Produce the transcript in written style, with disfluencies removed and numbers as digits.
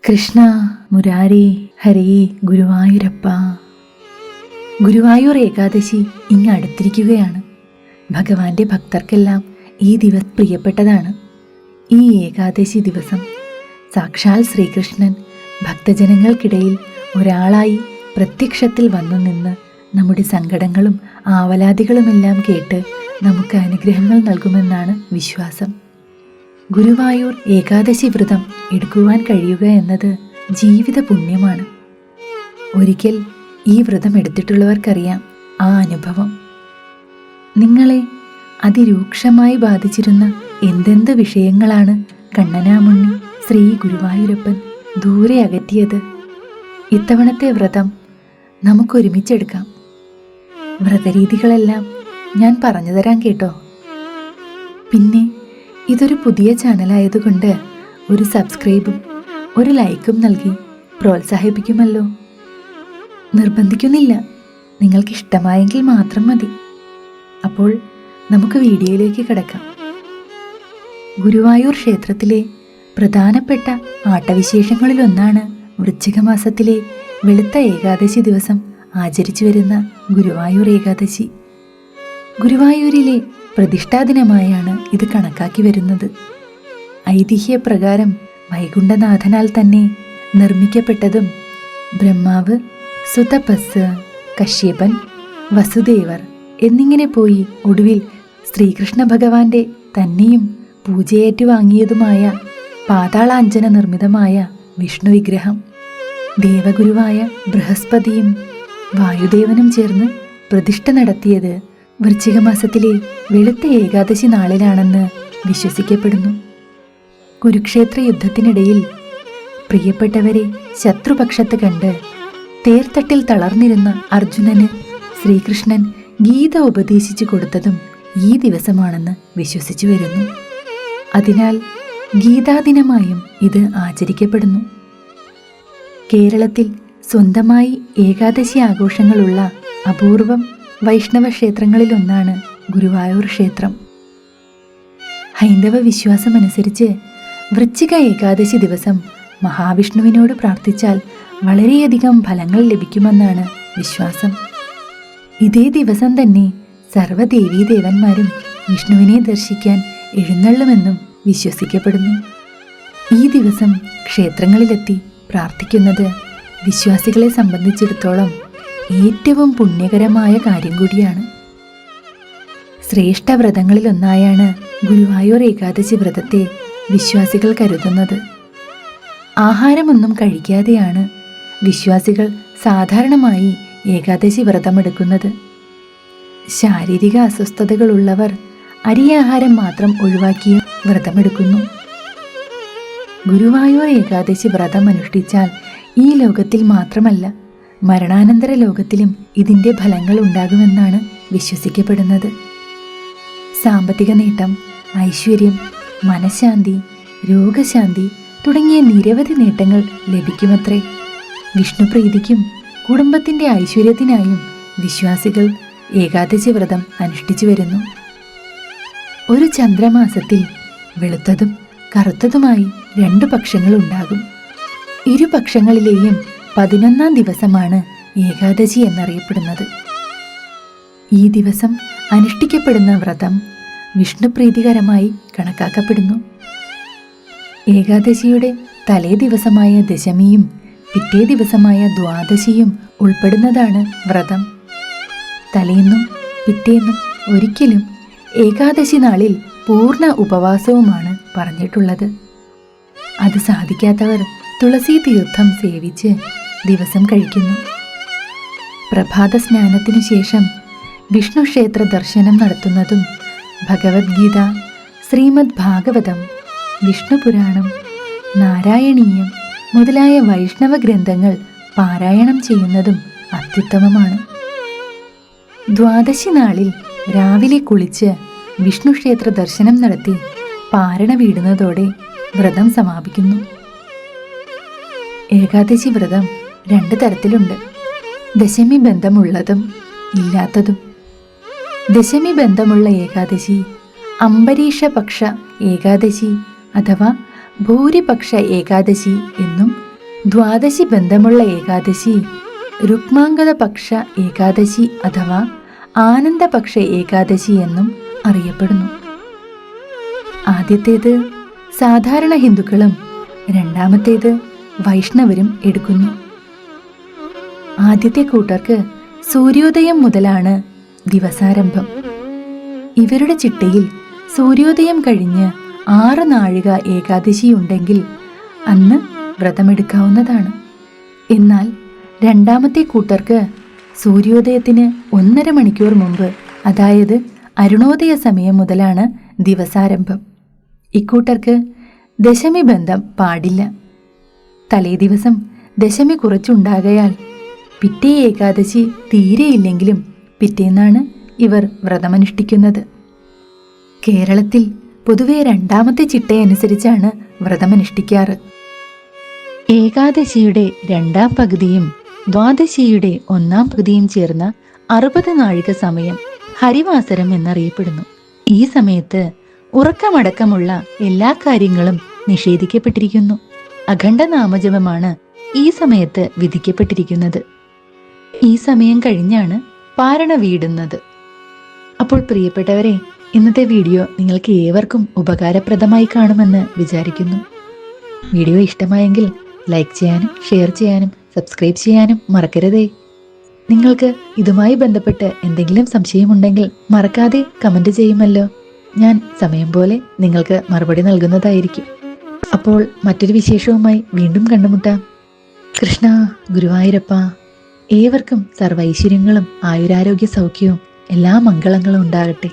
കൃഷ്ണ മുരാരി ഹരേ ഗുരുവായൂരപ്പ. ഗുരുവായൂർ ഏകാദശി ഇങ്ങ് അടുത്തിരിക്കുകയാണ്. ഭഗവാന്റെ ഭക്തർക്കെല്ലാം ഈ ദിവസം പ്രിയപ്പെട്ടതാണ്. ഈ ഏകാദശി ദിവസം സാക്ഷാൽ ശ്രീകൃഷ്ണൻ ഭക്തജനങ്ങൾക്കിടയിൽ ഒരാളായി പ്രത്യക്ഷത്തിൽ വന്നു നിന്ന് നമ്മുടെ സങ്കടങ്ങളും ആവലാതികളുമെല്ലാം കേട്ട് നമുക്ക് അനുഗ്രഹങ്ങൾ നൽകുമെന്നാണ് വിശ്വാസം. ഗുരുവായൂർ ഏകാദശി വ്രതം എടുക്കുവാൻ കഴിയുക എന്നത് ജീവിത പുണ്യമാണ്. ഒരിക്കൽ ഈ വ്രതം എടുത്തിട്ടുള്ളവർക്കറിയാം ആ അനുഭവം. നിങ്ങളെ അതിരൂക്ഷമായി ബാധിച്ചിരുന്ന എന്തെന്ത് വിഷയങ്ങളാണ് കണ്ണനാമുണ്ണി ശ്രീ ഗുരുവായൂരപ്പൻ ദൂരെ അകറ്റിയത്. ഇത്തവണത്തെ വ്രതം നമുക്കൊരുമിച്ചെടുക്കാം. വ്രതരീതികളെല്ലാം ഞാൻ പറഞ്ഞു തരാൻ കേട്ടോ. പിന്നെ ഇതൊരു പുതിയ ചാനലായതുകൊണ്ട് ഒരു സബ്സ്ക്രൈബും ഒരു ലൈക്കും നൽകി പ്രോത്സാഹിപ്പിക്കുമല്ലോ. നിർബന്ധിക്കുന്നില്ല, നിങ്ങൾക്കിഷ്ടമായെങ്കിൽ മാത്രം മതി. അപ്പോൾ നമുക്ക് വീഡിയോയിലേക്ക് കിടക്കാം. ഗുരുവായൂർ ക്ഷേത്രത്തിലെ പ്രധാനപ്പെട്ട ആട്ടവിശേഷങ്ങളിലൊന്നാണ് വൃശ്ചിക മാസത്തിലെ വെളുത്ത ഏകാദശി ദിവസം ആചരിച്ചു വരുന്ന ഗുരുവായൂർ ഏകാദശി. ഗുരുവായൂരിലെ പ്രതിഷ്ഠാദിനമായാണ് ഇത് കണക്കാക്കി വരുന്നത്. ഐതിഹ്യപ്രകാരം വൈകുണ്ഠനാഥനാൽ തന്നെ നിർമ്മിക്കപ്പെട്ടതും ബ്രഹ്മാവ്, സുതപസ്, കശ്യപൻ, വസുദേവർ എന്നിങ്ങനെ പോയി ഒടുവിൽ ശ്രീകൃഷ്ണ ഭഗവാന്റെ തന്നെയും പൂജയേറ്റുവാങ്ങിയതുമായ പാതാളാഞ്ജന നിർമ്മിതമായ വിഷ്ണു വിഗ്രഹം ദേവഗുരുവായ ബൃഹസ്പതിയും വായുദേവനും ചേർന്ന് പ്രതിഷ്ഠ നടത്തിയത് വൃശ്ചിക മാസത്തിലെ വെളുത്ത ഏകാദശി നാളിലാണെന്ന് വിശ്വസിക്കപ്പെടുന്നു. കുരുക്ഷേത്ര യുദ്ധത്തിനിടയിൽ പ്രിയപ്പെട്ടവരെ ശത്രുപക്ഷത്ത് കണ്ട് തേർത്തട്ടിൽ തളർന്നിരുന്ന അർജുനന് ശ്രീകൃഷ്ണൻ ഗീത ഉപദേശിച്ചു കൊടുത്തതും ഈ ദിവസമാണെന്ന് വിശ്വസിച്ചു വരുന്നു. അതിനാൽ ഗീതാദിനമായും ഇത് ആചരിക്കപ്പെടുന്നു. കേരളത്തിൽ സ്വന്തമായി ഏകാദശി ആഘോഷങ്ങളുള്ള അപൂർവം വൈഷ്ണവ ക്ഷേത്രങ്ങളിലൊന്നാണ് ഗുരുവായൂർ ക്ഷേത്രം. ഹൈന്ദവ വിശ്വാസമനുസരിച്ച് വൃശ്ചിക ഏകാദശി ദിവസം മഹാവിഷ്ണുവിനോട് പ്രാർത്ഥിച്ചാൽ വളരെയധികം ഫലങ്ങൾ ലഭിക്കുമെന്നാണ് വിശ്വാസം. ഇതേ ദിവസം തന്നെ സർവ്വദേവീദേവന്മാരും വിഷ്ണുവിനെ ദർശിക്കാൻ എഴുന്നള്ളുമെന്നും വിശ്വസിക്കപ്പെടുന്നു. ഈ ദിവസം ക്ഷേത്രങ്ങളിലെത്തി പ്രാർത്ഥിക്കുന്നത് വിശ്വാസികളെ സംബന്ധിച്ചിടത്തോളം ഏറ്റവും പുണ്യകരമായ കാര്യം കൂടിയാണ്. ശ്രേഷ്ഠ വ്രതങ്ങളിലൊന്നായാണ് ഗുരുവായൂർ ഏകാദശി വ്രതത്തെ വിശ്വാസികൾ കരുതുന്നത്. ആഹാരമൊന്നും കഴിക്കാതെയാണ് വിശ്വാസികൾ സാധാരണമായി ഏകാദശി വ്രതമെടുക്കുന്നത്. ശാരീരിക അസ്വസ്ഥതകളുള്ളവർ അരിയാഹാരം മാത്രം ഒഴിവാക്കി വ്രതമെടുക്കുന്നു. ഗുരുവായൂർ ഏകാദശി വ്രതം അനുഷ്ഠിച്ചാൽ ഈ ലോകത്തിൽ മാത്രമല്ല മരണാനന്തര ലോകത്തിലും ഇതിൻ്റെ ഫലങ്ങൾ ഉണ്ടാകുമെന്നാണ് വിശ്വസിക്കപ്പെടുന്നത്. സാമ്പത്തിക നേട്ടം, ഐശ്വര്യം, മനഃശാന്തി, രോഗശാന്തി തുടങ്ങിയ നിരവധി നേട്ടങ്ങൾ ലഭിക്കുമത്രേ. വിഷ്ണുപ്രീതിക്കും കുടുംബത്തിൻ്റെ ഐശ്വര്യത്തിനായും വിശ്വാസികൾ ഏകാദശി വ്രതം അനുഷ്ഠിച്ചു വരുന്നു. ഒരു ചന്ദ്രമാസത്തിൽ വെളുത്തതും കറുത്തതുമായി 2 പക്ഷങ്ങൾ ഉണ്ടാകും. ഇരുപക്ഷങ്ങളിലെയും 11ാം ദിവസമാണ് ഏകാദശി എന്നറിയപ്പെടുന്നത്. ഈ ദിവസം അനുഷ്ഠിക്കപ്പെടുന്ന വ്രതം വിഷ്ണുപ്രീതികരമായി കണക്കാക്കപ്പെടുന്നു. ഏകാദശിയുടെ തലേ ദിവസമായ ദശമിയും പിറ്റേ ദിവസമായ ദ്വാദശിയും ഉൾപ്പെടുന്നതാണ് വ്രതം. തലേന്നും പിറ്റേന്നും ഒരിക്കലും ഏകാദശി നാളിൽ പൂർണ്ണ ഉപവാസവുമാണ് പറഞ്ഞിട്ടുള്ളത്. അത് സാധിക്കാത്തവർ തുളസി തീർത്ഥം സേവിച്ച് ദിവസം കഴിക്കുന്നു. പ്രഭാത സ്നാനത്തിനു ശേഷം വിഷ്ണു ക്ഷേത്ര ദർശനം നടത്തുന്നതും ഭഗവത്ഗീത, ശ്രീമദ് ഭാഗവതം, വിഷ്ണു പുരാണം, നാരായണീയം മുതലായ വൈഷ്ണവ ഗ്രന്ഥങ്ങൾ പാരായണം ചെയ്യുന്നതും അത്യുത്തമമാണ്. ദ്വാദശി നാളിൽ രാവിലെ കുളിച്ച് വിഷ്ണു ക്ഷേത്ര ദർശനം നടത്തി പാരണ വീടുന്നതോടെ വ്രതം സമാപിക്കുന്നു. ഏകാദശി വ്രതം 2 തരത്തിലുണ്ട്: ദശമി ബന്ധമുള്ളതും ഇല്ലാത്തതും. ദശമി ബന്ധമുള്ള ഏകാദശി അംബരീഷപക്ഷ ഏകാദശി അഥവാ ഭൂരിപക്ഷ ഏകാദശി എന്നും ദ്വാദശി ബന്ധമുള്ള ഏകാദശി രുക്മാംഗത പക്ഷ ഏകാദശി അഥവാ ആനന്ദപക്ഷ ഏകാദശി എന്നും അറിയപ്പെടുന്നു. ആദ്യത്തേത് സാധാരണ ഹിന്ദുക്കളും രണ്ടാമത്തേത് വൈഷ്ണവരും എടുക്കുന്നു. ആദ്യത്തെ കൂട്ടർക്ക് സൂര്യോദയം മുതലാണ് ദിവസാരംഭം. ഇവരുടെ ചിട്ടയിൽ സൂര്യോദയം കഴിഞ്ഞ് 6 നാഴിക ഏകാദശിയുണ്ടെങ്കിൽ അന്ന് വ്രതമെടുക്കാവുന്നതാണ്. എന്നാൽ രണ്ടാമത്തെ കൂട്ടർക്ക് സൂര്യോദയത്തിന് 1.5 മണിക്കൂർ മുമ്പ്, അതായത് അരുണോദയ സമയം മുതലാണ് ദിവസാരംഭം. ഇക്കൂട്ടർക്ക് ദശമി ബന്ധം പാടില്ല. തലേ ദിവസം ദശമി കുറച്ചുണ്ടാകയാൽ പിറ്റേ ഏകാദശി തീരെയില്ലെങ്കിലും പിറ്റേന്നാണ് ഇവർ വ്രതമനുഷ്ഠിക്കുന്നത്. കേരളത്തിൽ പൊതുവെ രണ്ടാമത്തെ ചിട്ടയനുസരിച്ചാണ് വ്രതമനുഷ്ഠിക്കാറ്. ഏകാദശിയുടെ 2ാം പകുതിയും ദ്വാദശിയുടെ 1ാം പകുതിയും ചേർന്ന 60 നാഴിക സമയം ഹരിവാസരം എന്നറിയപ്പെടുന്നു. ഈ സമയത്ത് ഉറക്കമടക്കമുള്ള എല്ലാ കാര്യങ്ങളും നിഷേധിക്കപ്പെട്ടിരിക്കുന്നു. അഖണ്ഡ നാമജപമാണ് ഈ സമയത്ത് വിധിക്കപ്പെട്ടിരിക്കുന്നത്. ഈ സമയം കഴിഞ്ഞാണ് പാരണ വീടുന്നത്. അപ്പോൾ പ്രിയപ്പെട്ടവരെ, ഇന്നത്തെ വീഡിയോ നിങ്ങൾക്ക് ഏവർക്കും ഉപകാരപ്രദമായി കാണുമെന്ന് വിചാരിക്കുന്നു. വീഡിയോ ഇഷ്ടമായെങ്കിൽ ലൈക്ക് ചെയ്യാനും ഷെയർ ചെയ്യാനും സബ്സ്ക്രൈബ് ചെയ്യാനും മറക്കരുതേ. നിങ്ങൾക്ക് ഇതുമായി ബന്ധപ്പെട്ട് എന്തെങ്കിലും സംശയമുണ്ടെങ്കിൽ മറക്കാതെ കമന്റ് ചെയ്യുമല്ലോ. ഞാൻ സമയം പോലെ നിങ്ങൾക്ക് മറുപടി നൽകുന്നതായിരിക്കും. അപ്പോൾ മറ്റൊരു വിശേഷവുമായി വീണ്ടും കണ്ടുമുട്ടാം. കൃഷ്ണ ഗുരുവായൂരപ്പ, ഏവർക്കും സർവൈശ്വര്യങ്ങളും ആയുരാരോഗ്യ സൗഖ്യവും എല്ലാ മംഗളങ്ങളും ഉണ്ടാകട്ടെ.